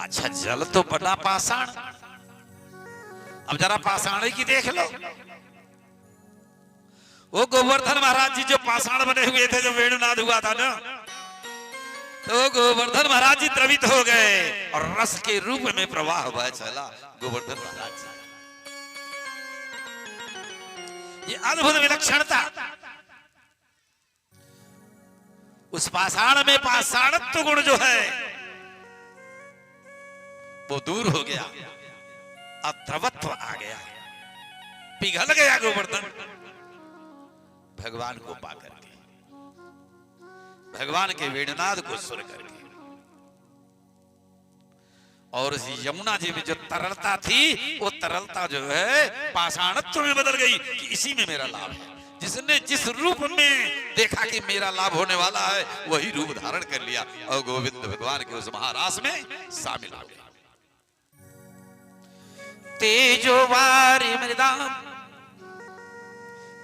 अच्छा जल तो बड़ा पाषाण, अब जरा पाषाण की देख लो। वो गोवर्धन महाराज जी जो पाषाण बने हुए थे, जो वेणुनाद हुआ था ना, तो गोवर्धन महाराज जी द्रवित हो गए और रस के रूप में प्रवाह हुआ चला गोवर्धन महाराज जी। ये अद्भुत विलक्षणता, उस पाषाण में पाषाणत्व गुण जो है वो दूर हो गया, अद्रवत्व आ गया, पिघल गया गोवर्धन भगवान को पाकर के, भगवान के वेणुनाद को सुन करके। और इस यमुना जी में जो तरलता थी, वो तरलता जो है पाषाणत्व में बदल गई कि इसी में मेरा लाभ है। जिसने जिस रूप में देखा कि मेरा लाभ होने वाला है, वही रूप धारण कर लिया और गोविंद भगवान के उस महारास में शामिल हो गया। तेजो वारि मृदाम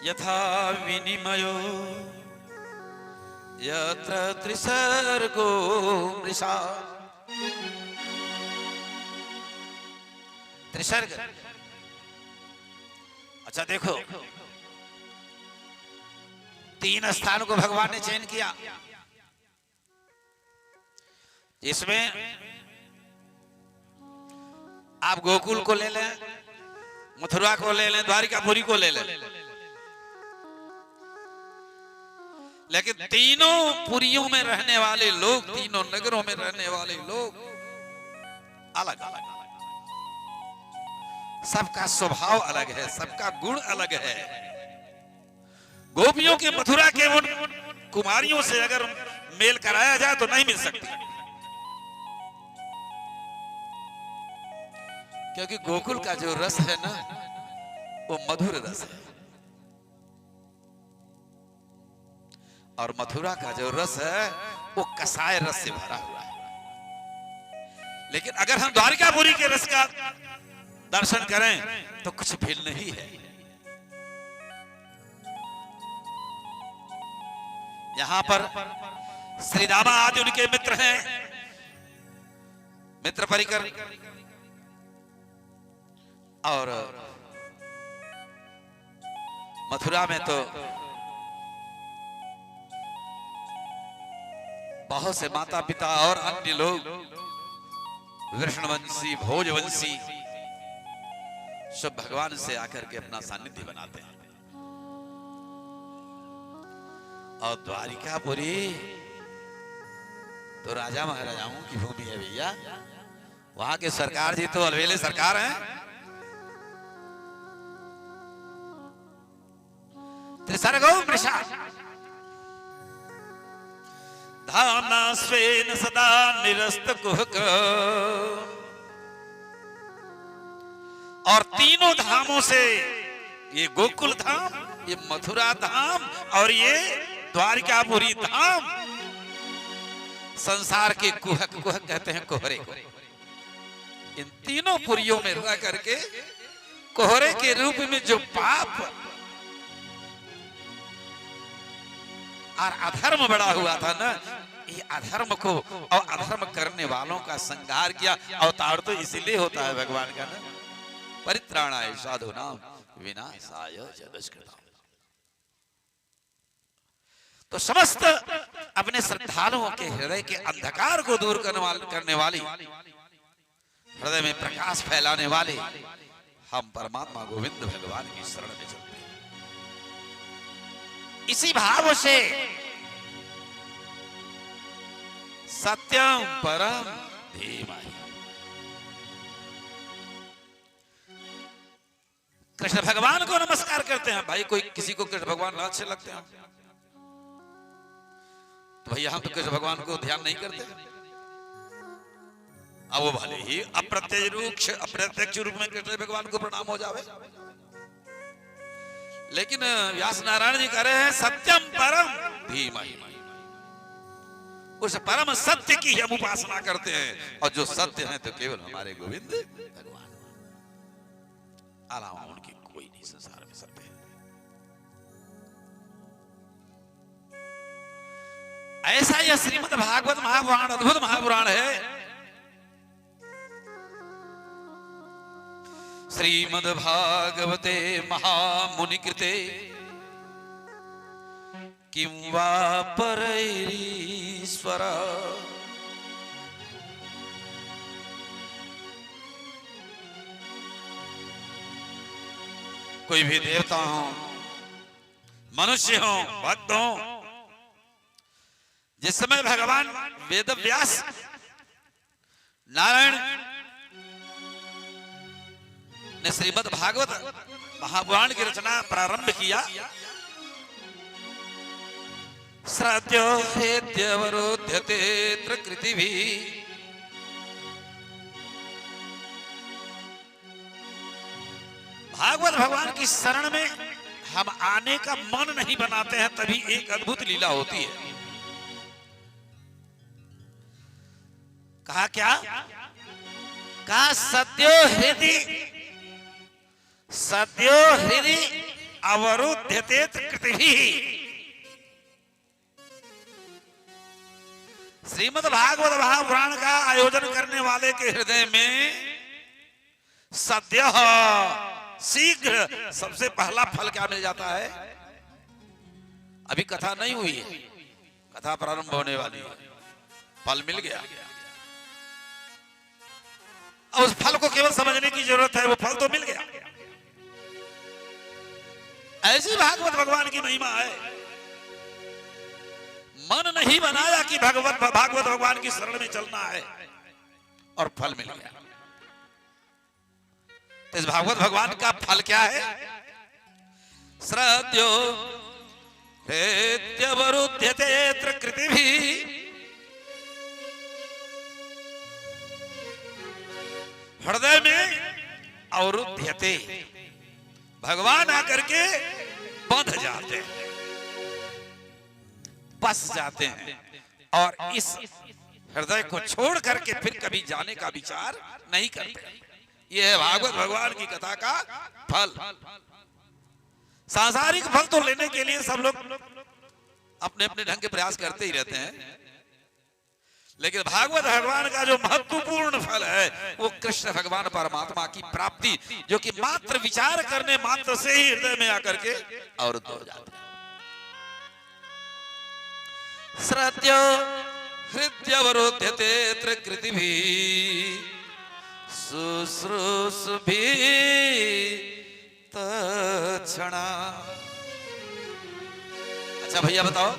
यथा विनिमयो यत्र त्रिसर्गो मृषा। त्रिसर्ग, अच्छा देखो, तीन स्थानों को भगवान ने चयन किया। इसमें आप गोकुल को ले लें, मथुरा को ले लें, द्वारिकापुरी को ले लें, लेकिन तीनों पुरियों में रहने वाले लोग, तीनों नगरों में रहने वाले लोग अलग अलग, सबका स्वभाव अलग है, सबका गुण अलग है। गोपियों के मथुरा के उन कुमारियों से अगर मेल कराया जाए तो नहीं मिल सकती, क्योंकि गोकुल का जो रस है ना, वो मधुर रस है, और मथुरा का जो रस है वो कसाय रस से भरा हुआ है। लेकिन अगर हम द्वारिकापुरी के रस का दर्शन करें तो कुछ भिन्न ही है। यहां पर श्री रामा आदि उनके मित्र हैं, मित्र परिकर, और मथुरा में तो बहुत से माता पिता और अन्य लोग, वृषणवंशी, भोजवंशी, सब भगवान से आकर के अपना सानिध्य बनाते हैं। और द्वारिकापुरी तो राजा महाराजाओं की भूमि है भैया, वहां के सरकार जी तो अलवेले सरकार हैं। त्रिसर्गो मृषा धामना स्वेन सदा निरस्त कुहक। और तीनों धामों से, ये गोकुल धाम, ये मथुरा धाम और ये द्वारिकापुरी धाम, संसार के कुहक, कुहक कहते हैं कोहरे को, इन तीनों पुरियों में रह करके कोहरे के रूप में जो पाप और अधर्म बड़ा हुआ था ना, ये अधर्म को और अधर्म करने वालों का संहार किया। अवतार तो इसीलिए होता है भगवान का ना, परित्राणाय साधूनां विनाशाय च दुष्कृताम्। तो समस्त अपने श्रद्धालुओं के हृदय के अंधकार को दूर करने वाली, हृदय में प्रकाश फैलाने वाले हम परमात्मा गोविंद भगवान की शरण में चलते हैं। इसी भाव से सत्यम परम धीमहि, कृष्ण भगवान को नमस्कार करते हैं। भाई कोई किसी को कृष्ण भगवान अच्छे लगते हैं तो भैया हम तो कृष्ण भगवान को ध्यान नहीं करते। अब वो भले ही अप्रत्यक्ष रूप में कृष्ण भगवान को प्रणाम हो जावे, लेकिन व्यास नारायण जी कह रहे हैं सत्यम परम धीमहि, उस परम सत्य की हम उपासना करते हैं। और जो सत्य है तो केवल हमारे गोविंद भगवान, अलावा उनकी कोई नहीं संसार में सत्य है। ऐसा यह श्रीमद् भागवत महापुराण अद्भुत महापुराण है श्रीमद्भागवते महामुनिकृते किं वा परैरीश्वर। कोई भी देवता हो, मनुष्य हो, भक्त हो, जिस समय भगवान वेदव्यास नारायण ने श्रीमद् भागवत महापुराण की रचना प्रारंभ किया, श्राद्यो हेत्यवरोध्यते कृतिभिः, भागवत भगवान की शरण में हम आने का मन नहीं बनाते हैं, तभी एक अद्भुत लीला होती है। कहा क्या? कहा सद्यो हृदि अवरुध्यते कृतिभिः। श्रीमद् भागवत महापुराण का आयोजन करने वाले के हृदय में सद्य शीघ्र सबसे पहला फल क्या मिल जाता है? अभी कथा नहीं हुई है, कथा प्रारंभ होने वाली है, फल मिल गया। और उस फल को केवल समझने की जरूरत है, वो फल तो मिल गया। ऐसी भागवत भगवान की महिमा है। मन नहीं बनाया कि भागवत भगवान की शरण में चलना है और फल मिल गया। तो इस भागवत भगवान का फल क्या है? श्रद्धयो हेत्यवरुध्यते कृतिभिः, हृदय में अवरुध्यते, भगवान आकर के बंध जाते हैं, बस जाते हैं, और इस हृदय को छोड़ करके फिर कभी जाने का विचार नहीं करते। यह है भागवत भगवान की कथा का फल। सांसारिक फल तो लेने के लिए सब लोग अपने अपने ढंग के प्रयास करते ही रहते हैं, लेकिन भागवत भगवान का जो महत्वपूर्ण फल है वो कृष्ण भगवान परमात्मा की प्राप्ति, जो कि मात्र विचार करने मात्र से ही हृदय में आकर के अवरुद्ध हो जाता है। श्रद्धयो हृद्यवरुध्यते कृतिभिः, शुश्रूषुभिः तत्क्षणा। अच्छा भैया बताओ,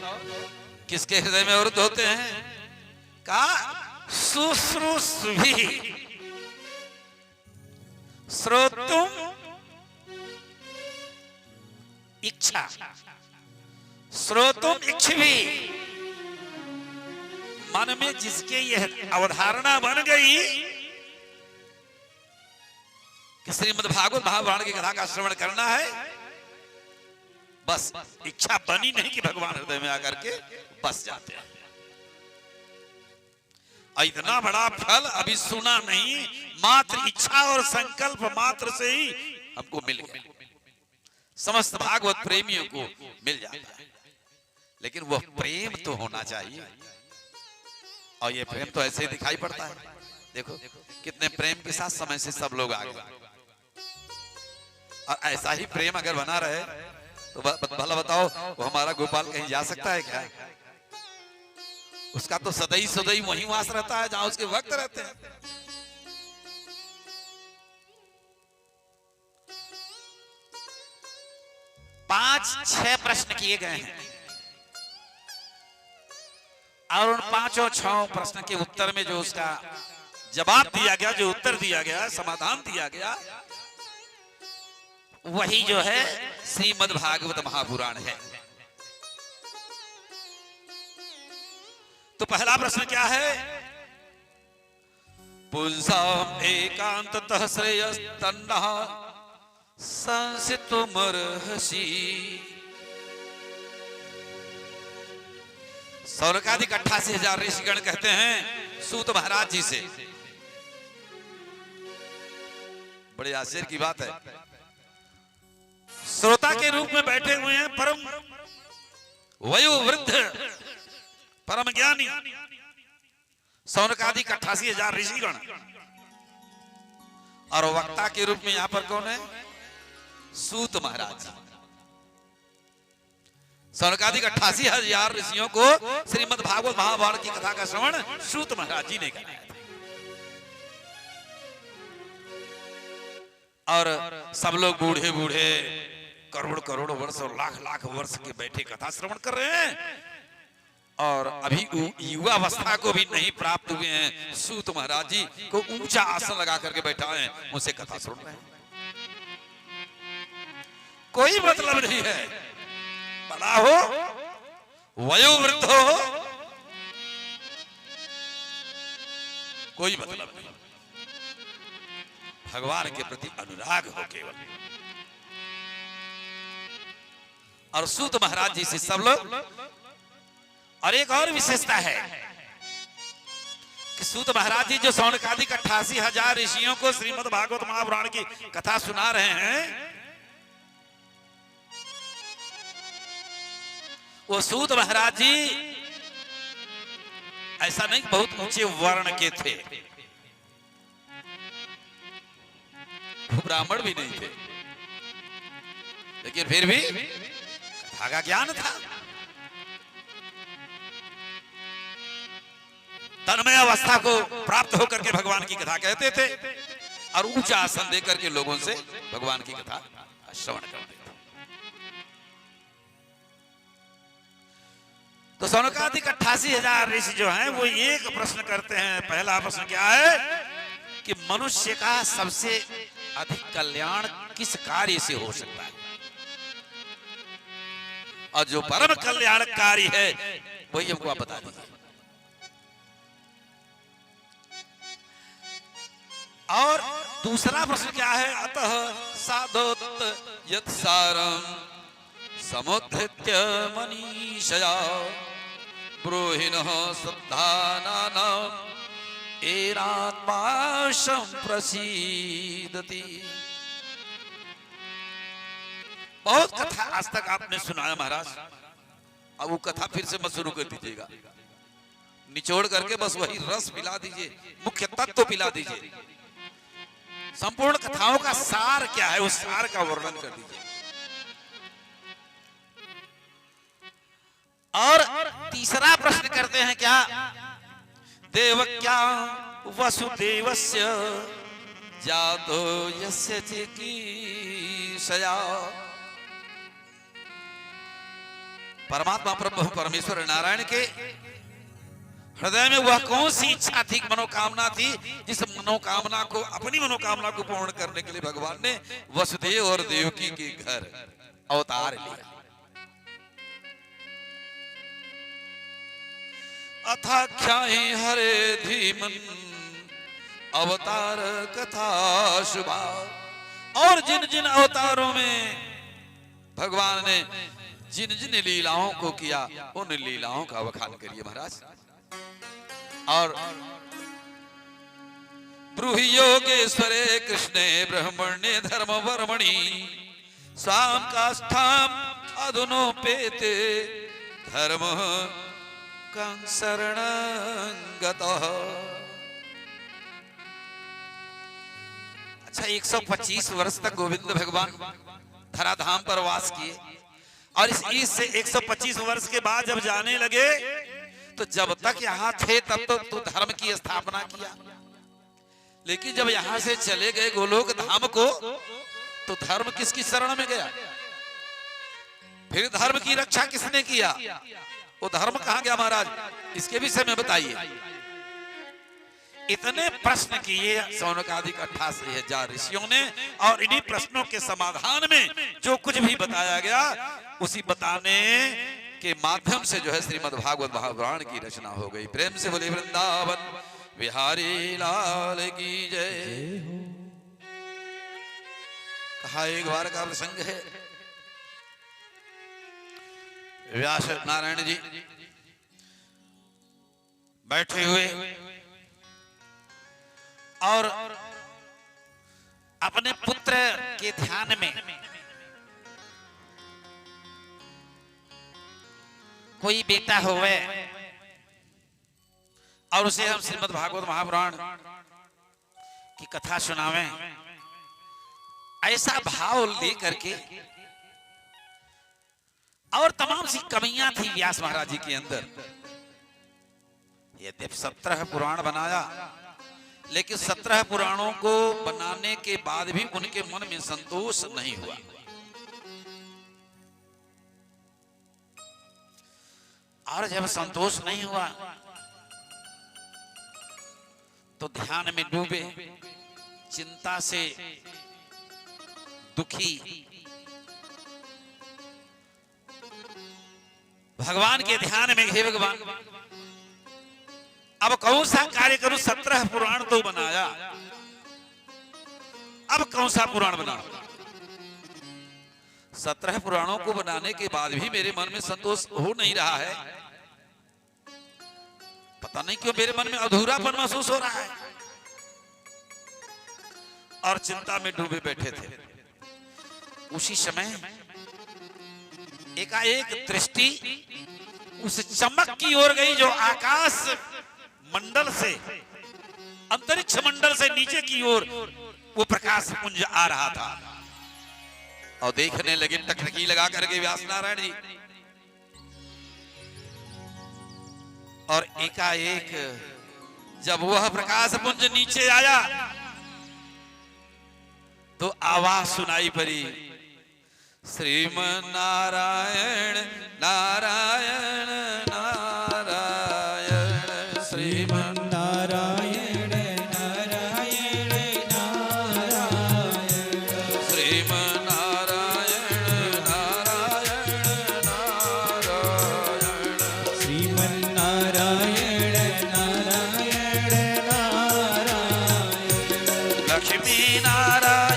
किसके हृदय में अवरुद्ध होते हैं? का शुश्रूषुभिः, श्रोतुम इच्छा, श्रोतुम इच्छिभिः, मन में जिसके यह अवधारणा बन गई कि श्रीमद् भागवत महापुराण की कथा का श्रवण करना है, बस इच्छा बनी नहीं कि भगवान हृदय में आकर के बस जाते हैं। इतना बड़ा फल अभी सुना नहीं, मात्र इच्छा और संकल्प मात्र से ही हमको मिल गया। समस्त भागवत प्रेमियों को मिल जाता है, लेकिन वह प्रेम तो होना चाहिए, और ये प्रेम तो ऐसे ही दिखाई पड़ता है। देखो कितने प्रेम के साथ समय से सब लोग आ गए, और ऐसा ही प्रेम अगर बना रहे तो भला बताओ वो हमारा गोपाल कहीं जा सकता है क्या? उसका तो सदैव सदैव वहीं वास रहता है जहां उसके भक्त रहते हैं। 5-6 प्रश्न किए गए हैं, और उन 5-6 प्रश्न के उत्तर में जो उसका जवाब दिया गया, जो उत्तर दिया गया, समाधान दिया गया, वही जो है श्रीमद् भागवत महापुराण है। तो पहला प्रश्न क्या है? पुंसाम एकांततः श्रेयस्तन्नः संसितुमर्हसि। सौनकादिक 88,000 ऋषिगण कहते हैं सूत महाराज जी से, बड़े आश्चर्य की बात है, श्रोता के रूप में बैठे हुए हैं परम वयोवृद्ध परम ज्ञानी सौनकादिक 88,000 ऋषिगण, और वक्ता के रूप में यहां पर कौन है? सूत महाराज। सौनकादिक 88,000 ऋषियों को श्रीमद् भागवत महाभारत की कथा का श्रवण सूत महाराज जी ने कराया था। और सब लोग बूढ़े बूढ़े करोड़ करोड़ वर्ष और लाख लाख वर्ष के बैठे कथा श्रवण कर रहे हैं, और अभी युवा अवस्था को भी नहीं प्राप्त हुए हैं। सूत महाराज जी को ऊंचा आसन लगा करके बैठा है, उनसे कथा सुन रहे हैं। कोई मतलब नहीं है, बड़ा हो वयोवृद्ध हो, कोई मतलब नहीं। भगवान के प्रति अनुराग हो केवल। और सूत महाराज जी से सब लोग, और एक और विशेषता है कि सूत महाराज जी जो सौनकादिक 88,000 ऋषियों को श्रीमद् भागवत महापुराण की कथा सुना रहे हैं, वो सूत महाराज जी ऐसा नहीं बहुत ऊंचे वर्ण के थे, ब्राह्मण भी नहीं थे, लेकिन फिर भी कथा का ज्ञान था। तन्मय अवस्था को प्राप्त होकर के भगवान की कथा कहते थे, और ऊंचा आसन देकर के लोगों से भगवान की कथा श्रवण करते थे। तो सौनकादिक 88,000 ऋषि जो हैं वो एक प्रश्न करते हैं। पहला प्रश्न क्या है कि मनुष्य का सबसे अधिक कल्याण किस कार्य से हो सकता है, और जो परम कल्याणकारी है वही हमको आप बता दीजिए। और दूसरा प्रश्न क्या है? अतः साधोत यत् सारम समुद्धृत्य मनीषया ब्रूहिणः श्रद्धानानाम् एनात्मा संप्रसीदति। बहुत कथा आज तक आपने सुनाया महाराज, अब वो कथा फिर से मत शुरू कर दीजिएगा, निचोड़ करके बस वही रस पिला दीजिए, मुख्य तत्व पिला दीजिए। संपूर्ण कथाओं का सार क्या है, उस सार का वर्णन कर दीजिए। और तीसरा प्रश्न करते हैं क्या? देवक्या वसुदेवस्य जातो यस्य चिकीर्षया। परमात्मा प्रभु परमेश्वर नारायण के हृदय में वह कौन सी इच्छा थी, मनोकामना थी, जिस मनोकामना को, अपनी मनोकामना को पूर्ण करने के लिए भगवान ने वसुदेव और देवकी के घर अवतार लिया। अथाख्याहि हरे धीमन अवतार कथा शुभा। और जिन जिन अवतारों में भगवान ने जिन जिन लीलाओं को किया, उन लीलाओं का बखान करिए महाराज। और ब्रूहि योगेश्वरे कृष्णे ब्रह्मण्ये धर्म वर्मणि स्वाम काष्ठाम अधुनोपेते धर्म शरणंगतः। अच्छा, 125 वर्ष तक गोविंद भगवान धराधाम पर वास किए, और इस से 125 वर्ष के बाद जब जाने लगे, तो जब तक यहाँ थे तब तो धर्म की स्थापना किया, लेकिन जब यहाँ से चले गए गोलोक धाम को, तो धर्म किसकी शरण में गया? फिर धर्म की रक्षा किसने किया? वो धर्म कहां गया महाराज? इसके विषय में बताइए। इतने प्रश्न किए सौनकादिक 88,000 ऋषियों ने, और इन्हीं प्रश्नों के समाधान में जो कुछ भी बताया गया, उसी बताने के माध्यम से जो है श्रीमद् भागवत महापुराण की रचना हो गई। प्रेम से बोले वृंदावन बिहारी लाल की जय। कहा एक बार का प्रसंग है, व्यास नारायण जी बैठे हुए और अपने पुत्र के ध्यान में कोई बेटा होवे और उसे हम श्रीमद् भागवत महापुराण कि कथा सुनावें, ऐसा भाव लेकर के। और तमाम सी कमियां थी व्यास महाराज जी के अंदर। यद्यपि 17 पुराण बनाया, लेकिन 17 पुराणों को बनाने के बाद भी उनके मन में संतोष नहीं हुआ। और जब संतोष नहीं हुआ तो ध्यान में डूबे, चिंता से दुखी, भगवान के ध्यान में, हे भगवान अब कौन सा कार्य करूं? 17 पुराण तो बनाया, अब कौन सा पुराण बनाऊं? 17 पुराणों को बनाने के बाद भी मेरे मन में संतोष हो नहीं रहा है। पता नहीं क्यों मेरे मन में अधूरापन महसूस हो रहा है। और चिंता में डूबे बैठे थे। उसी समय एकाएक दृष्टि उस चमक की ओर गई जो आकाश मंडल से, अंतरिक्ष मंडल से नीचे की ओर वो प्रकाश पुंज आ रहा था। और देखने लगे टकटकी लगा करके व्यास नारायण जी। और एकाएक जब वह प्रकाश पुंज नीचे आया तो आवाज सुनाई पड़ी, श्रीमन नारायण नारायण नारायण, श्रीमन नारायण नारायण नारायण, श्रीमन नारायण नारायण नारायण, श्रीमन नारायण नारायण नारायण, लक्ष्मी नारायण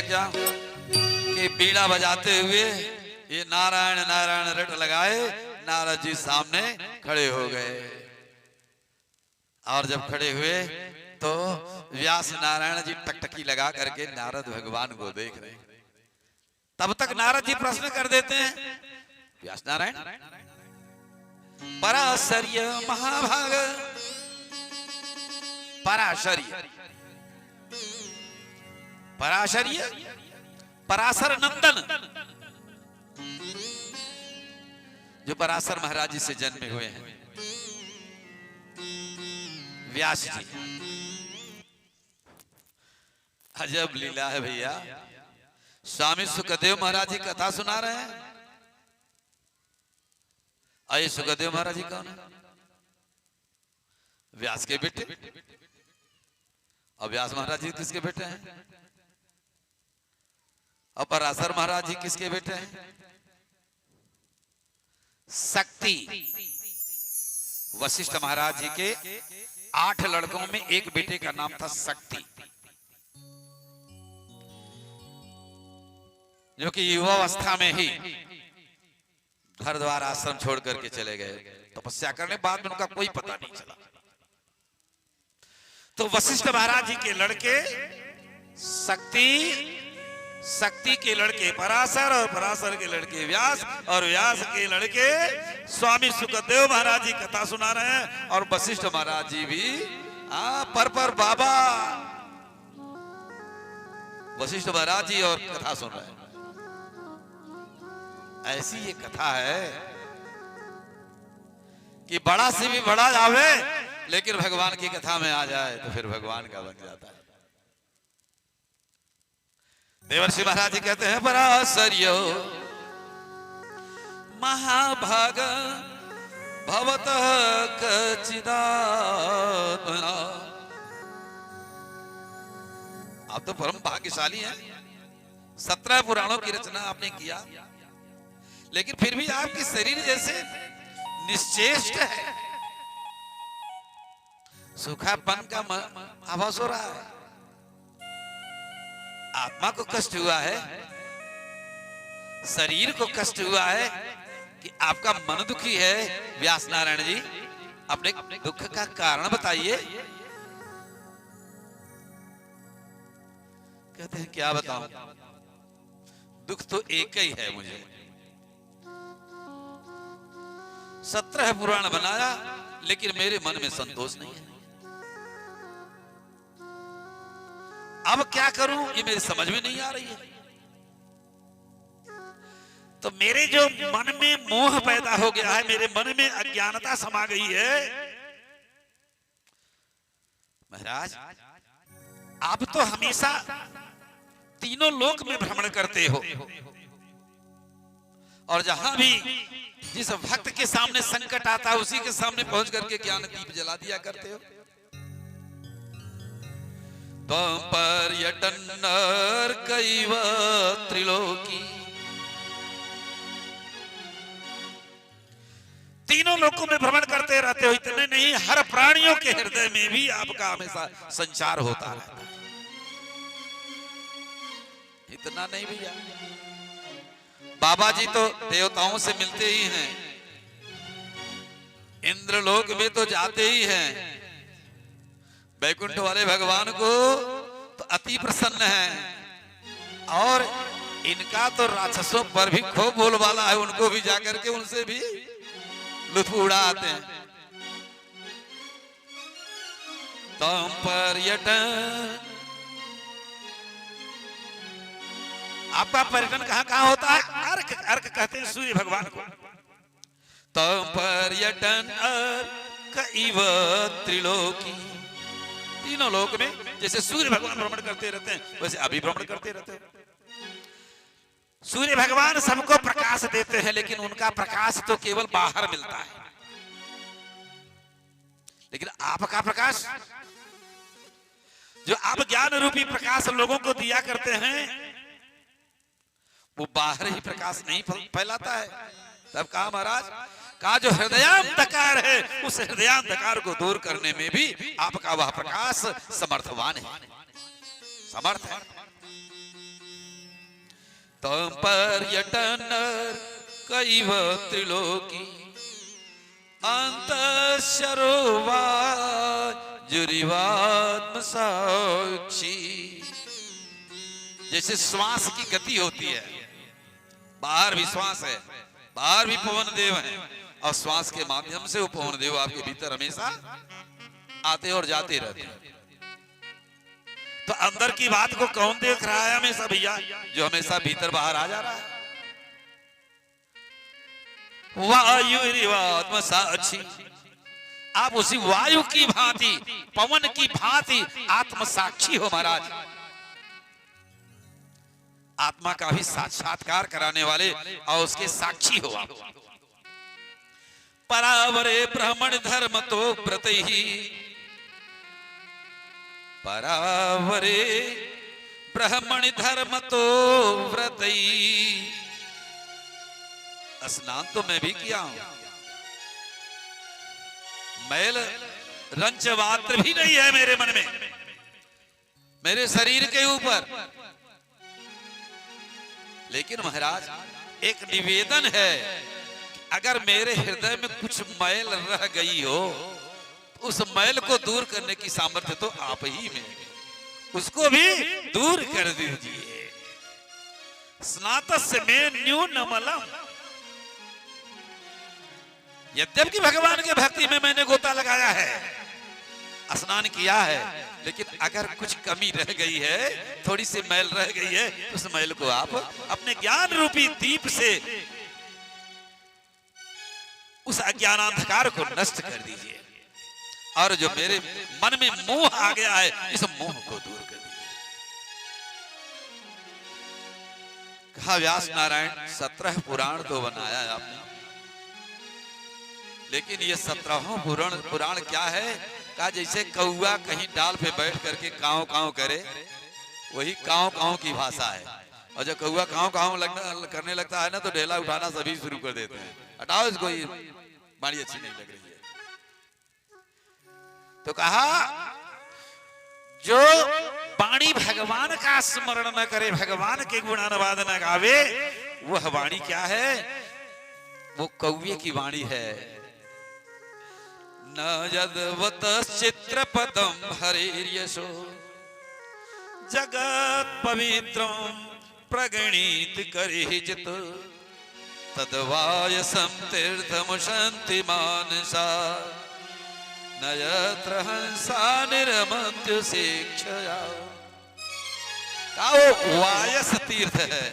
क्या कि बीड़ा बजाते हुए ये नारायण नारायण रट लगाए नारद जी सामने खड़े हो गए। और जब खड़े हुए तो व्यास नारायण जी टकटकी लगा करके नारद भगवान को देख रहे। तब तक नारद जी प्रश्न कर देते हैं, व्यास नारायण पराशर्य महाभाग, पराशर्य पराशर्य पराशर नंदन, जो पराशर महाराज जी से जन्मे हुए हैं व्यास जी। अजब लीला है भैया। स्वामी सुखदेव महाराज जी कथा सुना रहे हैं। आइए, सुखदेव महाराज जी कौन है? व्यास के बेटे। और व्यास महाराज जी किसके बेटे हैं? और पराशर महाराज जी किसके बेटे हैं? शक्ति। वशिष्ठ महाराज जी के 8 लड़कों में एक बेटे का नाम था शक्ति, जो कि युवावस्था में ही घर द्वार आश्रम छोड़ करके चले गए। तपस्या करने बाद में उनका कोई पता नहीं चला। तो वशिष्ठ महाराज जी के लड़के शक्ति, शक्ति के लड़के पराशर, और पराशर के लड़के व्यास, और व्यास के लड़के स्वामी सुखदेव महाराज जी कथा सुना रहे हैं। और वशिष्ठ महाराज जी भी पर बाबा वशिष्ठ महाराज जी और कथा सुन रहे हैं। ऐसी ये कथा है कि बड़ा से भी बड़ा जावे, लेकिन भगवान की कथा में आ जाए तो फिर भगवान का बन जाता है। देवर्षि महाराज जी कहते हैं, पराशर्यो महाभाग भवतः कचिदात्मना। आप तो परम भाग्यशाली हैं, 17 पुराणों की रचना आपने किया, लेकिन फिर भी आपकी शरीर जैसे निश्चेष्ट है, सूखापन का आभास हो रहा है। आत्मा को कष्ट हुआ है, शरीर को कष्ट हुआ है कि आपका मन दुखी है। व्यास नारायण जी, अपने दुख का कारण बताइए। कहते हैं, क्या बताऊं, दुख तो एक ही है मुझे। 17 पुराण बनाया, लेकिन मेरे मन में संतोष नहीं है। अब क्या करूं, ये मेरी समझ में नहीं आ रही है। तो मेरे जो मन में मोह पैदा हो गया है, मेरे मन में अज्ञानता समा गई है। महाराज, आप तो हमेशा तीनों लोक में भ्रमण करते हो, और जहां भी जिस भक्त के सामने संकट आता है, उसी के सामने पहुंच करके ज्ञान दीप जला दिया करते हो। पर्यटन कैव त्रिलोकी, तीनों लोकों में भ्रमण करते रहते हो। इतने नहीं, हर प्राणियों के हृदय में भी आपका हमेशा संचार होता रहता है। इतना नहीं भैया, बाबा जी तो देवताओं से मिलते ही हैं, इंद्रलोक में तो जाते ही हैं, वैकुंठ वाले भगवान को तो अति प्रसन्न है, और इनका तो राक्षसों पर भी खूब बोलबाला है, उनको भी जाकर के उनसे भी लुत्फ उड़ाते हैं। तम पर्यटन, आपका पर्यटन कहां कहां होता है? अर्क, अर्क कहते हैं सूर्य भगवान को। तम पर्यटन अर्क इव त्रिलोकी, तीनों लोक में जैसे सूर्य भगवान भ्रमण करते रहते हैं, वैसे अभी भ्रमण करते रहते हैं। सूर्य भगवान सबको प्रकाश देते हैं, लेकिन उनका प्रकाश तो केवल बाहर मिलता है, लेकिन आपका प्रकाश, जो आप ज्ञान रूपी प्रकाश लोगों को दिया करते हैं, वो बाहर ही प्रकाश नहीं फैलाता है। तब कहा महाराज का जो हृदयांधकार है, उस हृदयांधकार को दूर करने में भी आपका वह प्रकाश समर्थवान है, समर्थ है। तम पर्यटन कैव त्रिलोकी अंतःशरोवा जुरिवात्म साक्षी। जैसे श्वास की गति होती है, बाहर भी श्वास है, बाहर भी पवन देव है, और श्वास के माध्यम से वो पवन देव आपके भीतर हमेशा आते और जाते रहते हैं। तो अंदर की बात को कौन देख रहा है हमेशा भैया? जो हमेशा भीतर बाहर आ जा रहा है। वायु साक्षी, आप उसी वायु की भांति, पवन की भांति आत्म साक्षी हो महाराज। आत्मा का भी साक्षात्कार कराने वाले और उसके साक्षी हो आप। परावरे ब्राह्मण धर्म तो व्रत ही, परावरे ब्राह्मण धर्म तो व्रतई। स्नान तो मैं भी किया हूं, मैल रंच मात्र भी नहीं है मेरे मन में, मेरे शरीर के ऊपर। लेकिन महाराज एक निवेदन है, अगर मेरे हृदय में कुछ मैल रह गई हो, उस मैल को दूर करने की सामर्थ्य तो आप ही में, उसको भी दूर कर दीजिए। स्नातस्य में न्यूनमलम। यद्यपि भगवान के भक्ति में मैंने गोता लगाया है, स्नान किया है, लेकिन अगर कुछ कमी रह गई है, थोड़ी सी मैल रह गई है, तो उस मैल को आप अपने ज्ञान रूपी दीप से उस अज्ञानांधकार को नष्ट कर दीजिए, और जो मेरे मन में मोह आ गया है, इस मोह को दूर कर दीजिए। कहा व्यास नारायण 17 पुराण तो बनाया है आपने, लेकिन ये 17वां पुराण क्या है? कहा जैसे कौआ कहीं डाल पे बैठ करके काव काव करे, वही काव काव की भाषा है। और जब कौआ काव काव करने लगता है ना, तो ढेला उठाना सभी शुरू कर देते हैं, हटाओ इसको, ये बाणी अच्छी नहीं लग रही है। तो कहा जो वाणी भगवान का स्मरण न करे, भगवान के गुणानुवाद न गावे, वह वाणी क्या है? वो कौवे की वाणी है। न यद्वत चित्रपदम हरिर्यशो जगत पवित्रम प्रगणित करिहिचित तद्वायसं तीर्थम शांति मानसा न यत्र हंसा निरमन्त्य शिक्षया। का वो वायस तीर्थ है।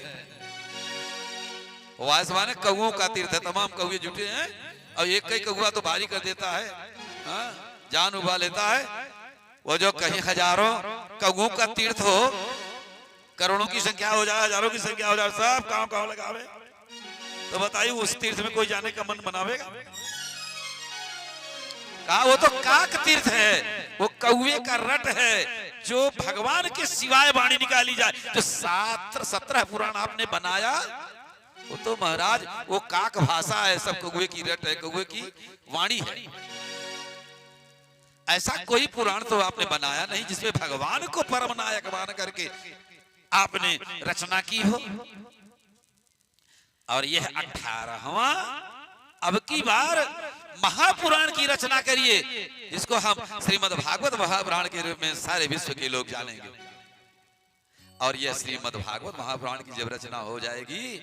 वायस माने कौओं का तीर्थ है। तमाम कौए जुटे हैं और एक कई कौआ तो भारी कर देता है, हाँ? जान उबा लेता है। वो जो कहीं हजारों कौओं का तीर्थ हो, करोड़ों की संख्या हो जाए, हजारों की संख्या हो जाए, सब काव काव लगावे, तो बताइए उस तीर्थ में कोई जाने का मन बनावेगा? कहा वो तो काक तीर्थ है, वो कौवे का रट है, जो भगवान के सिवाय वाणी निकाली जाए। जो 17 पुराण आपने बनाया, वो तो महाराज वो काक भाषा है, सब कौवे की रट है, कौवे की वाणी है। ऐसा कोई पुराण तो आपने बनाया नहीं जिसमें भगवान को परम नायक मान करके आपने रचना की हो। और यह 18वां अब की बार महापुराण की रचना करिए, जिसको हम श्रीमद् भागवत महापुराण के रूप में सारे विश्व के लोग जानेंगे। और यह श्रीमद् भागवत महापुराण की जब रचना हो जाएगी,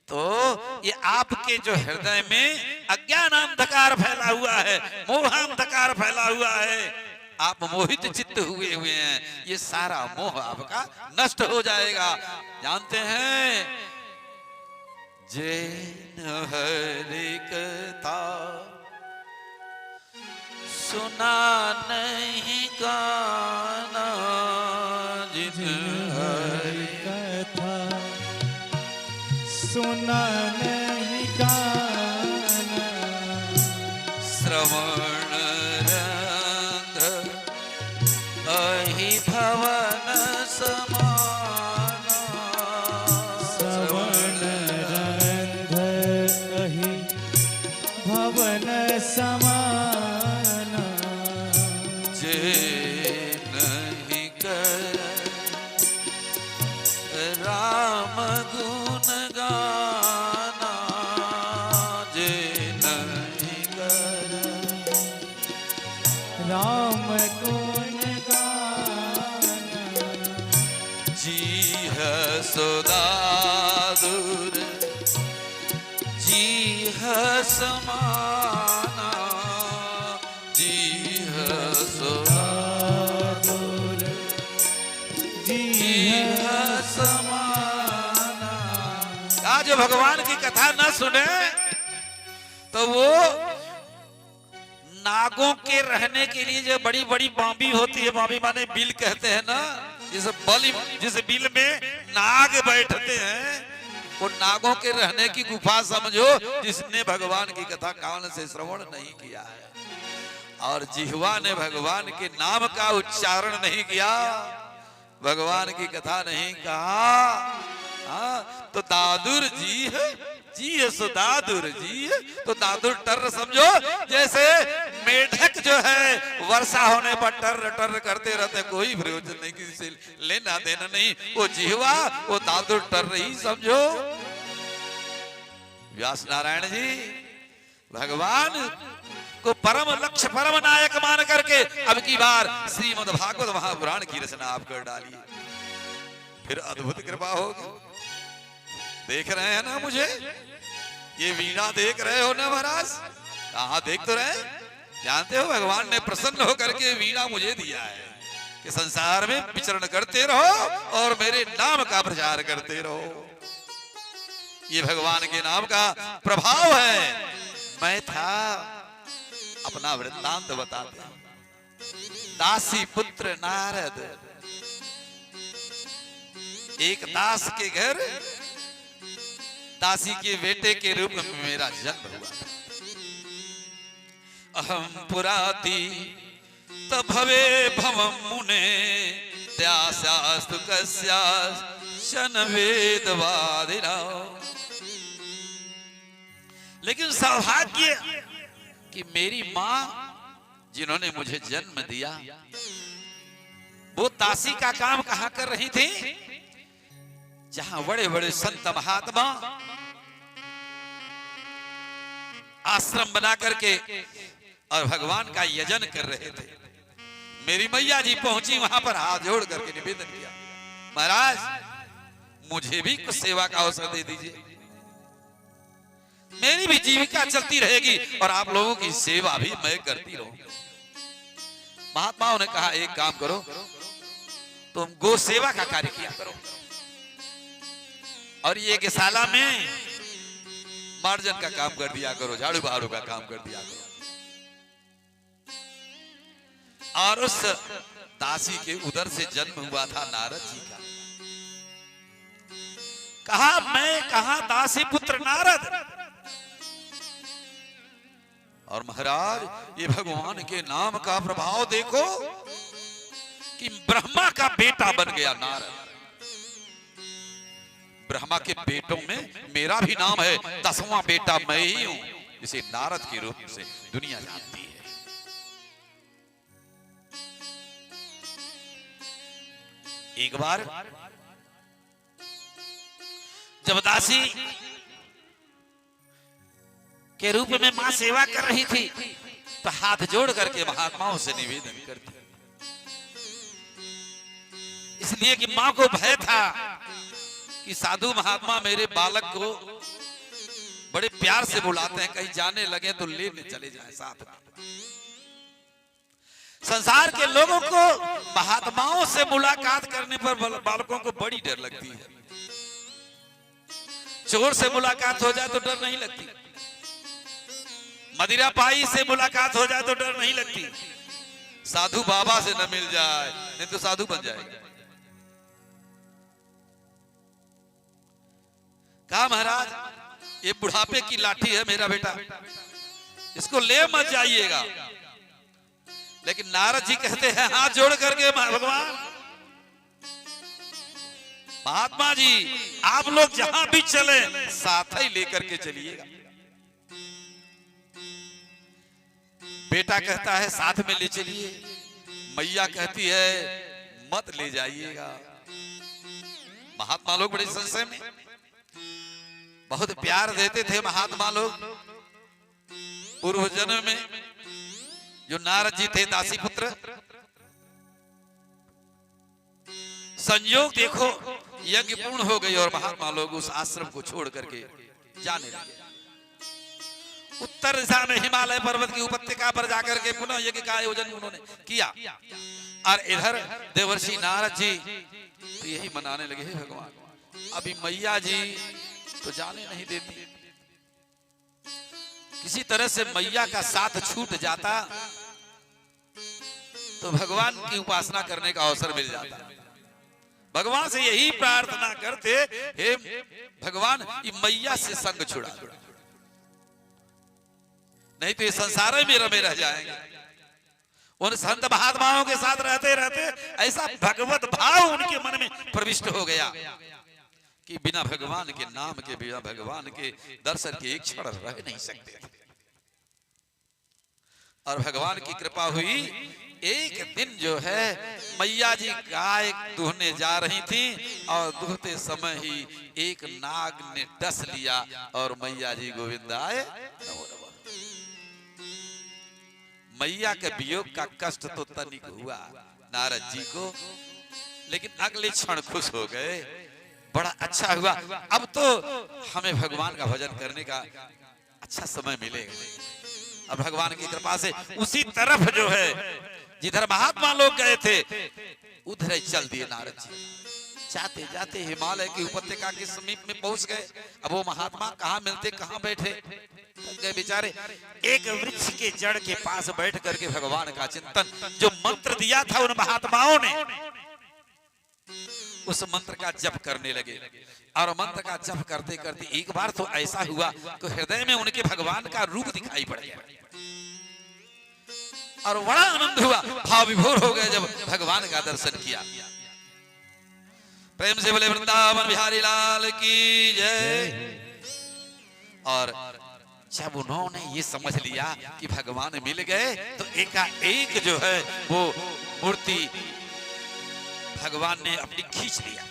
तो ये आपके जो हृदय में अज्ञान अंधकार फैला हुआ है, मोहांधकार फैला हुआ है, आप मोहित चित्त हुए हैं, ये सारा मोह आपका नष्ट हो जाएगा। जानते हैं, जैन हरि कथा सुना नहीं गाना, जिन हरि कथा सुना नहीं गाना, श्रवण रंध्र अहि भवन समाना, श्रवण रंध्र अहि भवन समाना, जे नहीं कर राम गुण गाना, जे नहीं कर राम गुण गाना, जी है सुदादुर जी है समाना, जी है सुदादुर जी है समाना। आज जो भगवान की कथा न सुने तो वो नागों के रहने के लिए जो बड़ी बड़ी बांबी होती है, बांबी माने बिल कहते हैं ना, जिस बिल में नाग बैठते हैं, वो नागों के रहने की गुफा समझो, जिसने भगवान की कथा कान से श्रवण नहीं किया है और जिह्वा ने भगवान के नाम का उच्चारण नहीं किया, भगवान की कथा नहीं कहा। हाँ, तो दादुर जी है सो दादुर जी है। तो दादुर टर्र समझो, जैसे मेढक जो है वर्षा होने पर टर्र टर्र करते रहते, कोई प्रयोजन नहीं, किसी से लेना देना नहीं। वो जिहवा वो दादुर टर्र ही समझो। व्यास नारायण जी भगवान को परम लक्ष्य परम नायक मान करके अब की बार श्रीमद् भागवत महापुराण की रचना आप कर डालिए, फिर अद्भुत कृपा होगी। देख रहे हैं ना मुझे, ये वीणा देख रहे हो ना महाराज? हाँ देख तो रहे, जानते हो भगवान ने प्रसन्न होकर के वीणा मुझे दिया है कि संसार में विचरण करते रहो और मेरे नाम का प्रचार करते रहो। ये भगवान के नाम का प्रभाव है। मैं था, अपना वृत्तांत बताते हैं। दासी पुत्र नारद, एक दास के घर दासी के बेटे के रूप में मेरा जन्म हुआ। अहम पुराती तभवे भवम मुने त्यासास्तु कस्याश्चन वेदवादिना। लेकिन सौभाग्य कि मेरी मां जिन्होंने मुझे जन्म दिया, वो दासी का काम कहां कर रही थी? जहां बड़े बड़े संत महात्मा आश्रम बना करके और भगवान का यजन कर रहे थे। मेरी मैया जी पहुंची वहां पर, हाथ जोड़ करके निवेदन किया, महाराज मुझे भी कुछ सेवा का अवसर दे दीजिए, मेरी भी जीविका चलती रहेगी और आप लोगों की सेवा भी मैं करती रहूंगी। महात्माओं ने कहा एक काम करो, तुम गो सेवा का कार्य किया करो और ये गौशाला में मार्जन का काम कर दिया करो, झाड़ू बहारू का काम कर दिया करो। और उस दासी के उदर से जन्म हुआ था नारद जी का। कहा मैं कहा दासी पुत्र नारद, और महाराज ये भगवान के नाम का प्रभाव देखो कि ब्रह्मा का बेटा बन गया नारद। ब्रह्मा के बेटों में मेरा भी नाम है, 10वां बेटा मैं ही हूं, जिसे नारद के रूप से दुनिया जानती है। एक बार जब दासी के रूप में मां सेवा कर रही थी तो हाथ जोड़ करके महात्माओं से निवेदन करती, इसलिए कि मां को भय था कि साधु महात्मा मेरे बालक को बड़े प्यार से बुलाते हैं, कहीं जाने लगे तो लेने चले जाए साथ में। संसार के लोगों को महात्माओं से मुलाकात करने पर बालकों को बड़ी डर लगती है। चोर से मुलाकात हो जाए तो डर नहीं लगती, मदिरा पाई से मुलाकात हो जाए तो डर नहीं लगती, साधु बाबा से न मिल जाए नहीं तो साधु बन जाएगा। कहा महाराज ये बुढ़ापे की लाठी है मेरा बेटा, इसको ले मत जाइएगा। लेकिन नारद जी कहते हैं हाथ जोड़ करके भगवान महात्मा जी आप लोग जहां भी चले साथ ही लेकर के चलिएगा। बेटा कहता है साथ में ले चलिए, मैया कहती है मत ले जाइएगा। महात्मा लोग बड़े संशय में, बहुत प्यार देते थे महात्मा लोग। पूर्व जन्म में जो नारद जी थे दासी पुत्र, संयोग देखो यज्ञ पूर्ण हो गई और महात्मा लोग उस आश्रम को छोड़ करके जाने लगे। उत्तर दिशा में हिमालय पर्वत की उपत्यका पर जाकर के पुनः यज्ञ का आयोजन उन्होंने किया। और इधर देवर्षि नारद जी तो यही मनाने लगे, हे भगवान अभी मैया जी तो जाने नहीं देती, किसी तरह से मैया का साथ छूट जाता तो भगवान की उपासना करने का अवसर मिल जाता। भगवान से यही प्रार्थना करते, हे भगवान ये मैया से संग छुड़ा, नहीं तो ये संसार में रमे रह जाएंगे। उन संत महात्माओं के साथ रहते रहते ऐसा भगवत भाव उनके प्रविष्ट हो गया कि बिना भगवान के नाम के, बिना भगवान के दर्शन के एक क्षण रह नहीं सकते थे। और भगवान की कृपा हुई, एक दिन जो है मैया जी गाय दूहने जा रही थी और दूहते समय ही एक नाग ने डस लिया और मैया जी गोविंद आए। मैया के वियोग का कष्ट तो तनिक हुआ नारद जी को, लेकिन अगले क्षण खुश हो गए, बड़ा अच्छा हुआ। अब तो हमें भगवान का भजन करने का अच्छा समय मिलेगा। और भगवान की कृपा से उसी तरफ जो है जिधर महात्मा लोग गए थे उधर ही चल दिए नारद जी। जाते जाते हिमालय की उपत्यका के समीप में पहुंच गए। अब वो महात्मा कहाँ मिलते, कहाँ बैठे, गए बेचारे। एक वृक्ष के जड़ के पास बैठ करके भगवान का चिंतन, जो मंत्र दिया था उन महात्माओं ने, उस मंत्र का जप करने लगे। और मंत्र का जप करते करते एक बार तो ऐसा हुआ कि हृदय में उनके भगवान का रूप दिखाई पड़ गया और बड़ा आनंद हुआ, भाव विभोर हो गए जब भगवान का दर्शन किया। प्रेम से बोले वृंदावन बिहारी लाल की जय। और जब उन्होंने ये समझ लिया कि भगवान मिल गए तो एकाएक जो है वो मूर्ति भगवान ने अपनी खींच लिया।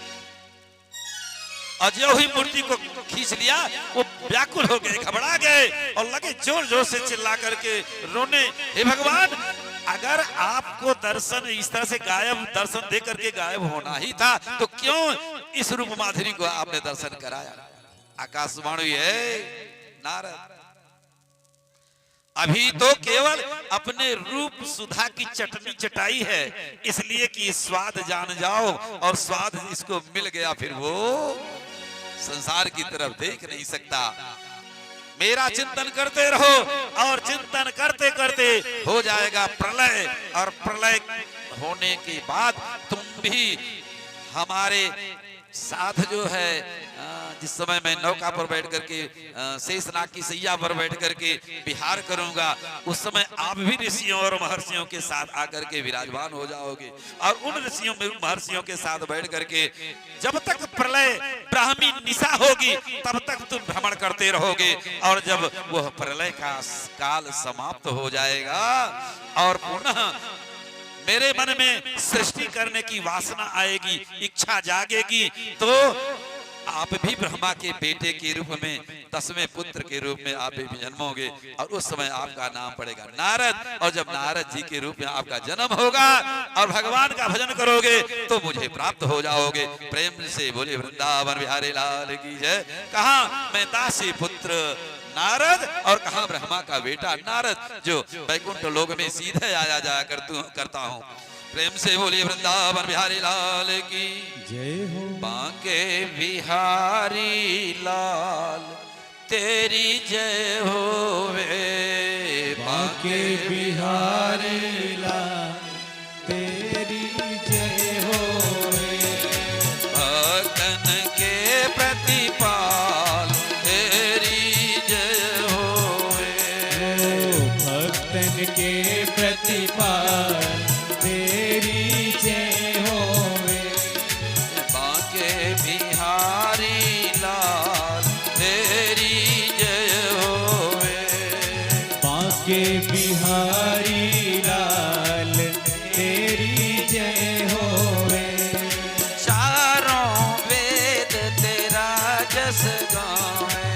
और जो ही मूर्ति को खींच लिया वो व्याकुल हो गए, घबरा गए और लगे जोर जोर से चिल्ला करके रोने, हे भगवान, अगर आपको दर्शन इस तरह से गायब, दर्शन दे करके गायब होना ही था तो क्यों इस रूप माधुरी को आपने दर्शन कराया। आकाशवाणी है नारद, अभी तो केवल अपने रूप सुधा की चटनी चटाई है, इसलिए कि स्वाद जान जाओ, और स्वाद इसको मिल गया फिर वो संसार की तरफ देख नहीं सकता। मेरा चिंतन करते रहो और चिंतन करते करते हो जाएगा प्रलय, और प्रलय होने के बाद तुम भी हमारे साथ जो है, जिस समय मैं नौका पर बैठ करके शेषनाग की सैया पर बैठ करके विहार करूंगा, उस समय आप भी ऋषियों और महर्षियों के साथ आकर के विराजमान हो जाओगे। और उन ऋषियों महर्षियों के साथ बैठ करके जब तक प्रलय ब्राह्मी निशा होगी तब तक तुम भ्रमण करते रहोगे। और जब वह प्रलय का काल समाप्त हो जाएगा और पुनः मेरे मन में सृष्टि करने की वासना आएगी, इच्छा जागेगी, तो आप भी ब्रह्मा के बेटे के रूप में, 10वें पुत्र के रूप में आप भी जन्मोगे और उस समय आपका नाम पड़ेगा नारद। और जब नारद जी के रूप में आपका जन्म होगा और भगवान का भजन करोगे तो मुझे प्राप्त हो जाओगे। प्रेम से बोले वृंदावन बिहारी लाल की जय। कहा मैं दासी पुत्र नारद और कहा ब्रह्मा का बेटा नारद, जो वैकुंठ लोक में सीधे आया जाया करता हूँ। प्रेम से बोलिए वृंदावन बिहारी लाल की जय हो। बांके बिहारी लाल तेरी जय होवे, बांके बिहारी लाल तेरी जय होवे, भक्तन के प्रतिपाल तेरी जय होवे, भक्तन के प्रतिपाल तेरी जय होवे, बांके बिहारी लाल तेरी जय होवे, बांके बिहारी लाल तेरी जय होवे, चारों वेद तेरा जस गावे,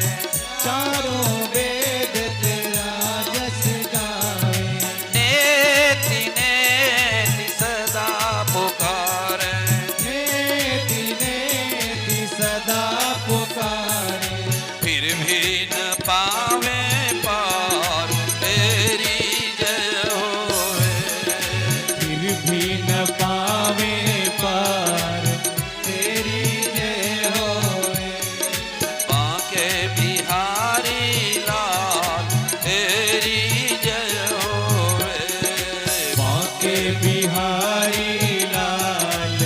चारों वेद तेरा जस गावे, नेति नेति सदा पुकारे, नेति नेति सदा पुकारे, फिर भी न पावे पार तेरी जय होवे, फिर भी न पावे पार तेरी जय होवे, बांके बिहारी लाल तेरी जय होवे, बांके बिहारी लाल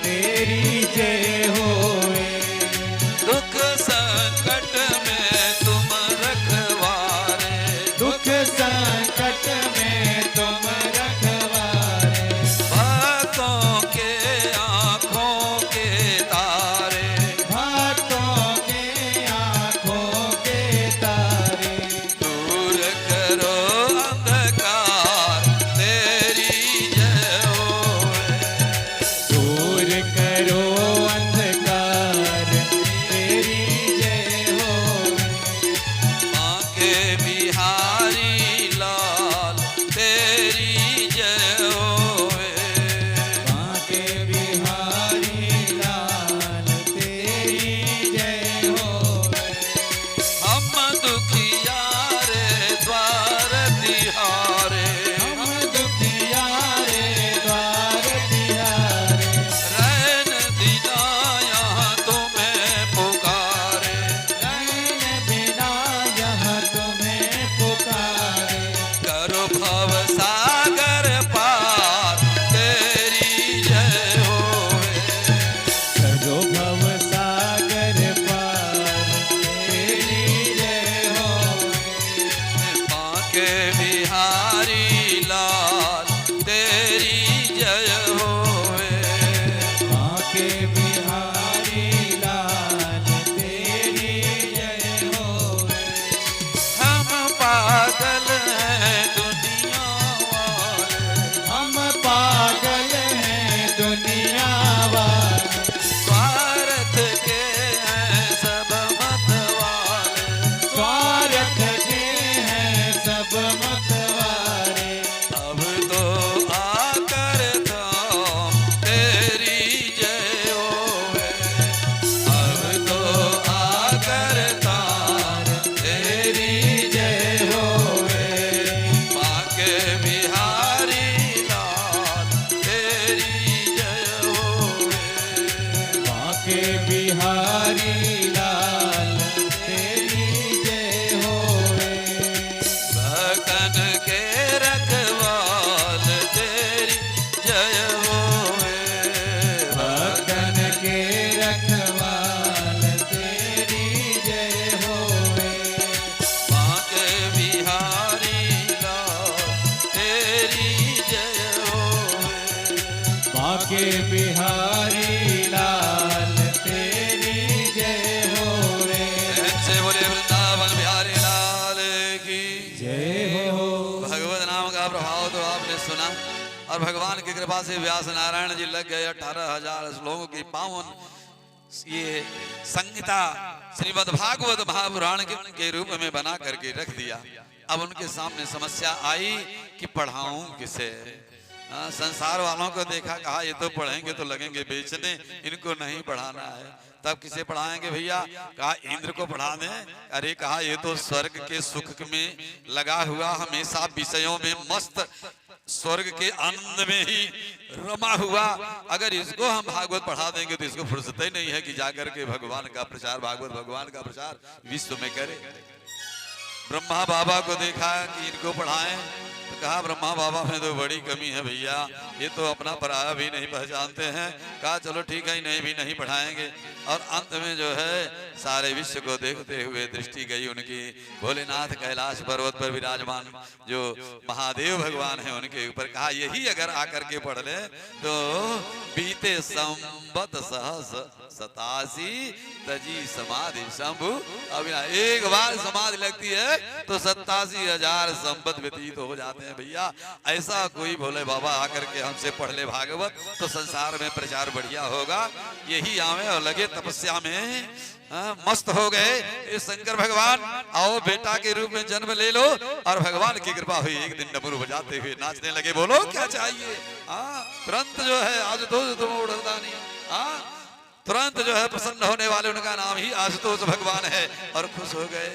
तेरी जय होवे, दुख संकट में तुम रखवारे, दुख संकट में तुम रखवारे, भक्तों के आँखों के बांके बिहारी लाल तेरी जय होवे। भक्तन के रखवाल तेरी जय होवे। भक्तन के रखवाल तेरी जय होवे। बांके बिहारी लाल तेरी जय होवे। बांके बिहारी लाल तेरी जय होवे। ऐसे बोले वृंदावन बिहारी लाल की जय हो। भगवत नाम का प्रभाव तो आपने सुना और भगवान की कृपा से व्यास नारायण जी लग गए 18,000 श्लोकों की पावन ये संहिता श्रीमद् भागवत महापुराण के रूप में बना करके रख दिया। अब उनके सामने समस्या आई कि पढ़ाऊं किसे। संसार वालों को देखा, कहा ये तो पढ़ेंगे तो लगेंगे बेचने, इनको नहीं पढ़ाना है। तब किसे पढ़ाएंगे भैया? कहा इंद्र को पढ़ा दें। अरे कहा ये तो स्वर्ग के सुख में लगा हुआ, हमेशा विषयों में मस्त, स्वर्ग के आनंद में ही रमा हुआ, अगर इसको हम भागवत पढ़ा देंगे तो इसको फुर्सत ही नहीं है कि जाकर के भगवान का प्रचार, भागवत भगवान का प्रचार विश्व में करे। ब्रह्मा बाबा को देखा कि इनको पढ़ाएं, तो कहा ब्रह्मा बाबा में तो बड़ी कमी है भैया, ये तो अपना पराया भी नहीं पहचानते हैं। कहा चलो ठीक है, इन्हें भी नहीं पढ़ाएंगे। और अंत में जो है सारे विश्व को देखते हुए दृष्टि गई उनकी भोलेनाथ कैलाश पर्वत पर विराजमान जो महादेव भगवान है उनके ऊपर। कहा यही अगर आकर के पढ़ ले तो बीते संवत सहस 87 तजी समाधि शंभु। अब एक बार समाधि लगती है तो 87,000 संवत व्यतीत हो जाते हैं भैया। ऐसा कोई भोले बाबा आकर के हमसे पढ़ ले भागवत तो संसार में प्रचार बढ़िया होगा। यही आवे और लगे तपस्या में मस्त हो गए। ये शंकर भगवान आओ बेटा के रूप में जन्म ले लो, और भगवान की कृपा हुई, एक दिन डमरू बजाते हुए नाचने लगे। बोलो क्या चाहिए? तुरंत जो है आशुतोष तुम उड़दानी, तुरंत जो है प्रसन्न होने वाले उनका नाम ही आशुतोष भगवान है, और खुश हो गए।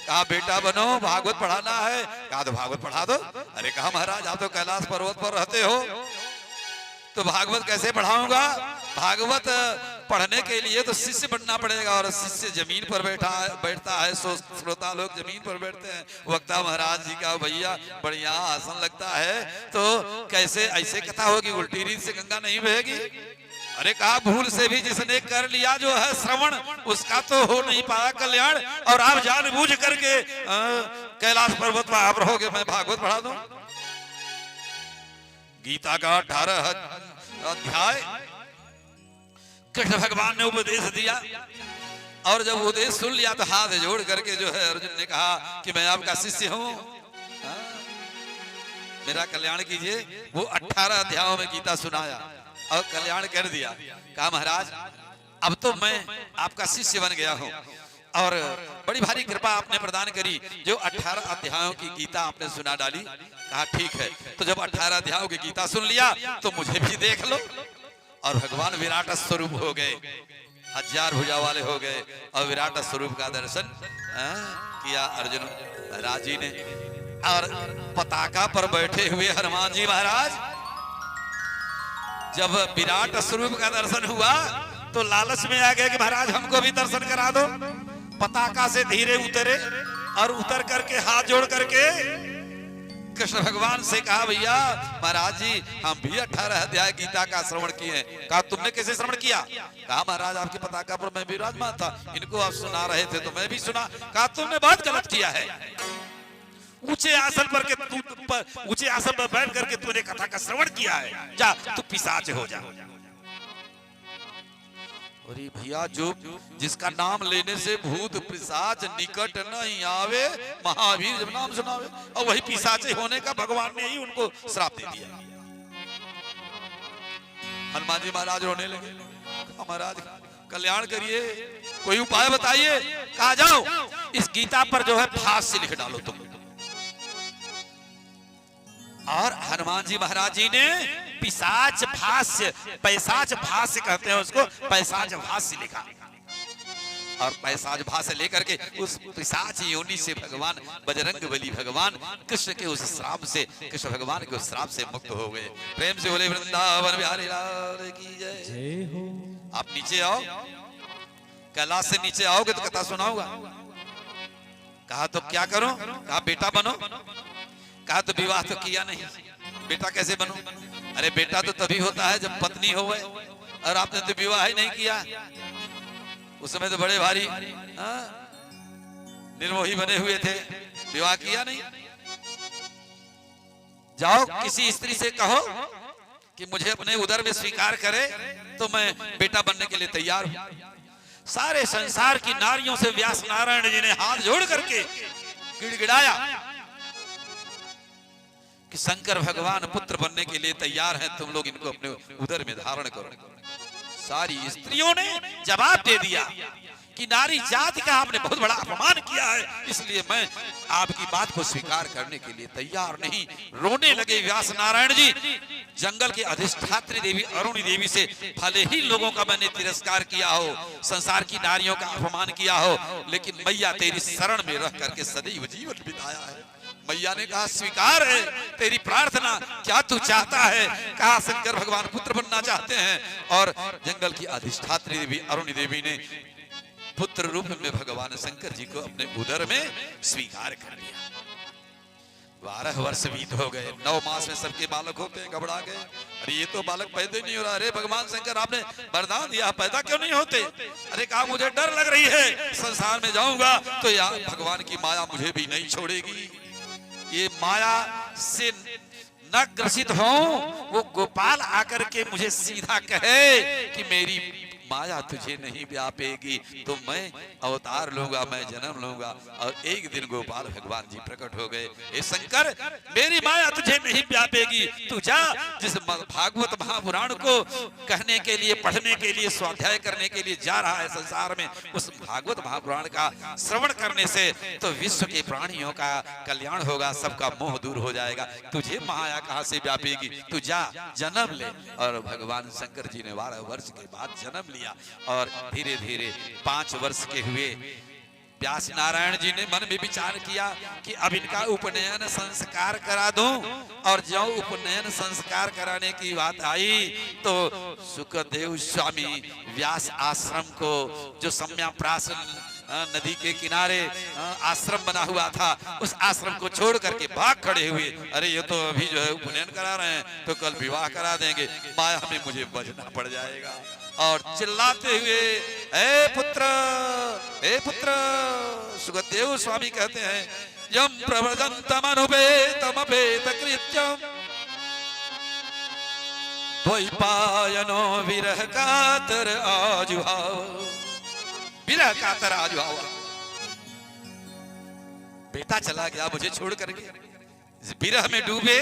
कहा बेटा बनो, भागवत पढ़ाना है। कहा तो भागवत पढ़ा दो। अरे कहा महाराज आप तो कैलाश पर्वत पर रहते हो, तो भागवत कैसे पढ़ाऊंगा? भागवत पढ़ने के लिए तो शिष्य बनना पड़ेगा, और शिष्य जमीन पर बैठता है, श्रोता लोग जमीन पर बैठते हैं। वक्ता महाराज जी का भैया बढ़िया आसन लगता है, तो कैसे ऐसे कथा होगी? उल्टी रीत से गंगा नहीं बहेगी। अरे कहा भूल से भी जिसने कर लिया जो है श्रवण, उसका तो हो नहीं पाया कल्याण, और आप जानबूझ करके कैलाश पर्वत पर आप रहोगे, मैं भागवत पढ़ा दूं। गीता का 18 अध्याय कृष्ण भगवान ने उपदेश दिया, और जब उपदेश सुन लिया तो हाथ जोड़ करके जो है अर्जुन ने कहा कि मैं आपका शिष्य हूं, मेरा कल्याण कीजिए। वो 18 अध्यायों में गीता सुनाया और कल्याण कर दिया। कहा महाराज अब तो मैं आपका शिष्य बन गया हूं, और बड़ी भारी कृपा आपने प्रदान करी, जो 18 अध्यायों की गीता आपने सुना डाली। कहा ठीक है, तो जब 18 अध्यायों की गीता सुन लिया तो मुझे भी देख लो। और भगवान विराट स्वरूप हो गए, 1000 भुजा वाले हो गए, और विराट स्वरूप का दर्शन किया अर्जुन महाराज जी ने। और पताका पर बैठे हुए हनुमान जी महाराज, जब विराट स्वरूप का दर्शन हुआ तो लालच में आ गए कि महाराज हमको भी दर्शन करा दो। पताका से धीरे उतरे, और उतर करके हाथ जोड़ करके कृष्ण भगवान से कहा भैया महाराज जी हम भी 18 अध्याय गीता का श्रवण किए। कहा तुमने कैसे श्रवण किया? कहा महाराज आपके पताका पर मैं विराजमान था, इनको आप सुना रहे थे तो मैं भी सुना। कहा तुमने बहुत गलत किया है, ऊंचे आसन पर ऊंचे आसन पर बैठ करके तूने कथा का श्रवण किया है, जा तू पिशाच हो जा। अरे भैया जो जिसका नाम लेने से भूत पिशाच निकट नहीं आवे, महावीर जब नाम सुनावे, और वही पिशाचे होने का भगवान ने ही उनको श्राप दे दिया। हनुमान जी महाराज रोने लगे। महाराज कल्याण करिए, कोई उपाय बताइए। कहा जाओ इस गीता पर जो है भाष्य लिख डालो तुम। और हनुमान जी महाराज जी ने पिशाच भाष्य, पैसाच भाष्य कहते हैं उसको, पैसाच भाष्य लिखा। और पैसाच भाष्य लेकर के उस पिशाच योनि से भगवान बजरंगबली भगवान कृष्ण के उस श्राप से, कृष्ण भगवान के उस श्राप से मुक्त हो गए। प्रेम से बोले वृंदावन बिहारी लाल की जय। जय हो। आप नीचे आओ, कैलाश से नीचे आओगे तो कथा सुनाऊंगा। कहा तो क्या करूं? कहा बेटा बनो। कहा तो विवाह तो किया नहीं, बेटा कैसे बनूं? अरे बेटा तो तभी होता है जब पत्नी हो गए, और आपने तो विवाह ही नहीं किया। उस समय तो बड़े भारी निर्मोही बने हुए थे, विवाह किया नहीं। जाओ किसी स्त्री से कहो कि मुझे अपने उदर में स्वीकार करे तो मैं बेटा बनने के लिए तैयार हूं। सारे संसार की नारियों से व्यास नारायण जी ने हाथ जोड़ करके गिड़गिड़ाया कि शंकर भगवान पुत्र बनने के लिए तैयार हैं, तुम लोग इनको अपने उदर में धारण करो। सारी स्त्रियों ने जवाब दे दिया कि नारी जाति का आपने बहुत बड़ा अपमान किया है, इसलिए मैं आपकी बात को स्वीकार करने के लिए तैयार नहीं। रोने लगे व्यास नारायण जी। जंगल की अधिष्ठात्री देवी अरुणी देवी से भले ही लोगों का मैंने तिरस्कार किया हो, संसार की नारियों का अपमान किया हो, लेकिन मैया तेरी शरण में रह करके सदैव जीवन बिताया है। मैया ने कहा स्वीकार है तेरी प्रार्थना, क्या तू चाहता है? कहा शंकर भगवान पुत्र बनना चाहते हैं। और जंगल की अधिष्ठात्री देवी अरुणी देवी ने पुत्र रूप में भगवान शंकर जी को अपने उदर में स्वीकार कर लिया। 12 वर्ष बीत हो गए, 9 मास में सबके बालक होते हैं, घबरा गए। अरे ये तो बालक पैदा ही नहीं हो रहा। अरे भगवान शंकर आपने वरदान दिया, पैदा क्यों नहीं होते? अरे कहा मुझे डर लग रही है, संसार में जाऊंगा तो यार भगवान की माया मुझे भी नहीं छोड़ेगी। ये माया से न ग्रसित हो, वो गोपाल आकर के मुझे सीधा कहे कि मेरी माया तुझे नहीं व्यापेगी तो मैं अवतार लूंगा, मैं जन्म लूंगा। और एक दिन गोपाल भगवान जी प्रकट हो गए, हे शंकर मेरी माया तुझे नहीं व्यापेगी, तू जा जिस भागवत महापुराण को कहने के लिए, पढ़ने के लिए, स्वाध्याय करने के लिए जा रहा है संसार में, उस भागवत महापुराण का श्रवण करने से तो विश्व के प्राणियों का कल्याण होगा, सबका मोह दूर हो जाएगा। तुझे माया कहां से व्यापेगी, तू जा जन्म ले। और भगवान शंकर जी ने 12 वर्ष के बाद जन्म लिया। और धीरे धीरे 5 वर्ष के हुए, व्यास नारायण जी ने मन में विचार किया कि अब इनका उपनयन संस्कार करा दूं। और जो उपनयन संस्कार कराने की बात आई तो सुखदेव स्वामी व्यास आश्रम को, जो सम्याप्रास नदी के किनारे आश्रम बना हुआ था, उस आश्रम को छोड़ करके भाग खड़े हुए। अरे ये तो अभी जो है उपनयन करा रहे हैं तो कल विवाह करा देंगे, माया में मुझे बजना पड़ जाएगा। और चिल्लाते हुए हे पुत्र, हे पुत्र, सुखदेव स्वामी कहते हैं यम प्रव्रजन्तम अनुपेतम अपेत कृत्यम द्वैपायनो विरह कातर आजुहाव। विरह कातर आजुहाव, बेटा चला गया मुझे छोड़ करके, विरह में डूबे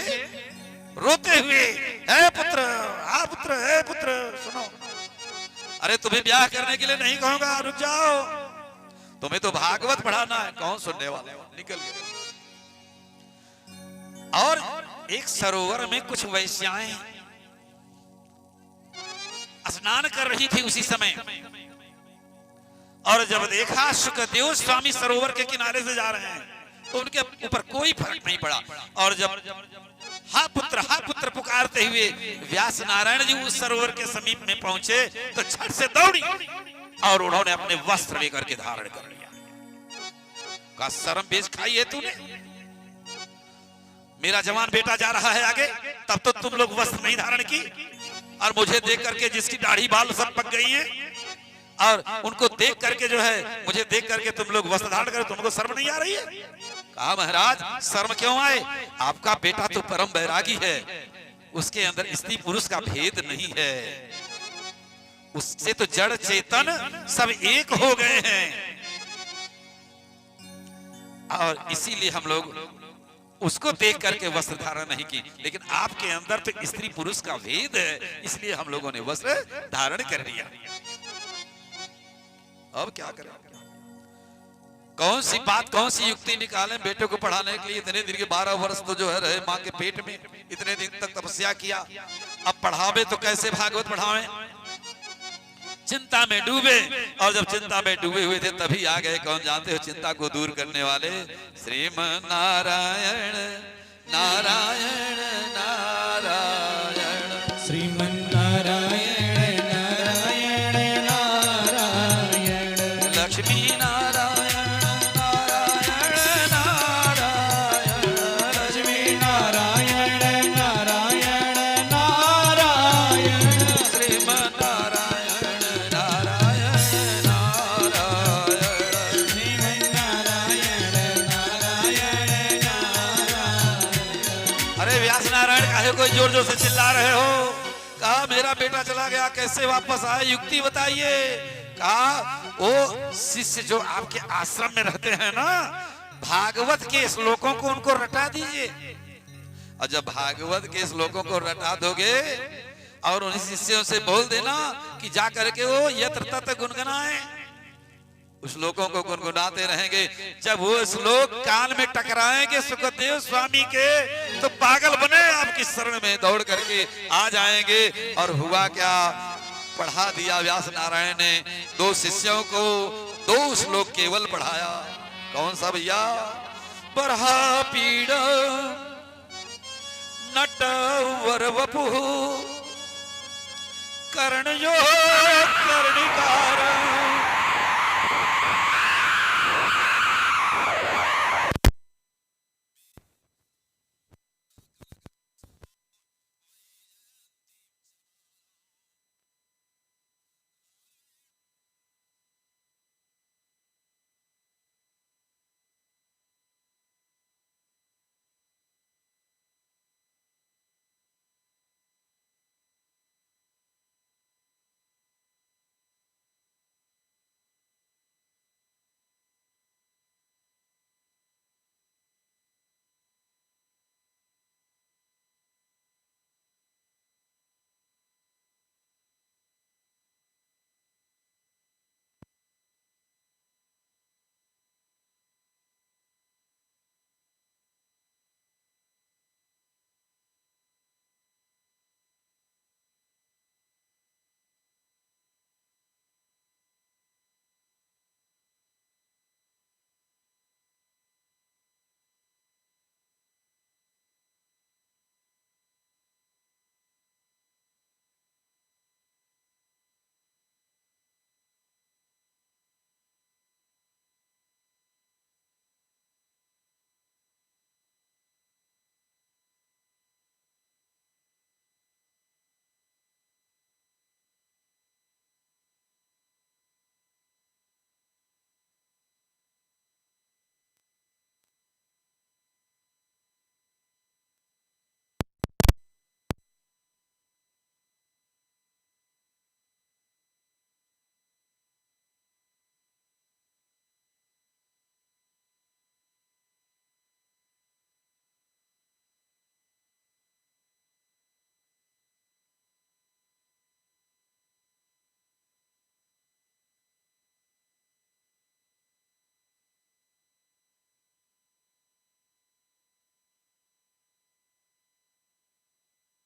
रोते हुए हे पुत्र, हा पुत्र, हे पुत्र सुनो, अरे तुम्हें ब्याह करने के लिए नहीं कहूंगा, रुक जाओ, तुम्हें तो भागवत पढ़ाना है। कौन सुनने वाले? निकल गए। और एक सरोवर में कुछ वैश्याएं स्नान कर रही थी उसी समय। और जब देखा सुखदेव स्वामी सरोवर के किनारे से जा रहे हैं तो उनके ऊपर कोई फर्क नहीं पड़ा। और जब हा पुत्र पुकारते हुए व्यास नारायण जी उस सरोवर के समीप में पहुंचे तो झट से दौड़ी और उन्होंने अपने वस्त्र लेकर के धारण कर लिया। का शर्म बेच खाई है तूने? मेरा जवान बेटा जा रहा है आगे, तब तो तुम लोग वस्त्र नहीं धारण की, और मुझे देख करके जिसकी दाढ़ी बाल सब पक गई है, और उनको देख करके जो है, मुझे देख करके तुम लोग वस्त्र धारण कर, तुमको शर्म नहीं आ रही है? कहा महाराज शर्म क्यों आए, आपका बेटा तो परम बैरागी है, उसके अंदर स्त्री पुरुष का भेद नहीं है, उससे तो जड़ चेतन सब एक हो गए हैं। और इसीलिए हम लोग उसको देख करके वस्त्र धारण नहीं की, लेकिन आपके अंदर तो स्त्री पुरुष का भेद है, इसलिए हम लोगों ने वस्त्र धारण कर लिया। अब क्या करें? कौन सी बात, कौन सी युक्ति निकालें? बेटे को पढ़ाने के लिए इतने दिन के 12 वर्ष तो जो है रहे मां के पेट में, इतने दिन तक तपस्या किया, अब पढ़ावे तो कैसे भागवत पढ़ावे? चिंता में डूबे। और जब चिंता में डूबे हुए थे तभी आ गए, कौन जानते हो, चिंता को दूर करने वाले श्रीमन नारायण नारायण नारायण, श्रीमन नारायण नारायण जोर जोर से चिल्ला रहे हो। कहा मेरा बेटा चला गया, कैसे वापस आया, युक्ति बताइए। कहा वो शिष्य जो आपके आश्रम में रहते हैं ना, भागवत के श्लोकों को उनको रटा दीजिए। और जब भागवत के श्लोकों को रटा दोगे और उन शिष्यों से बोल देना कि जा करके वो यत्र तत्र गुनगुनाए, उस श्लोकों को गुनगुनाते रहेंगे। जब वो श्लोक कान में टकराएंगे सुखदेव स्वामी के, तो पागल बने आपकी शरण में दौड़ करके आ जाएंगे। और हुआ क्या, पढ़ा दिया व्यास नारायण ने दो शिष्यों को, दो श्लोक केवल पढ़ाया। कौन सा भैया? बरहा पीड़ नट वर वपु कर्ण यो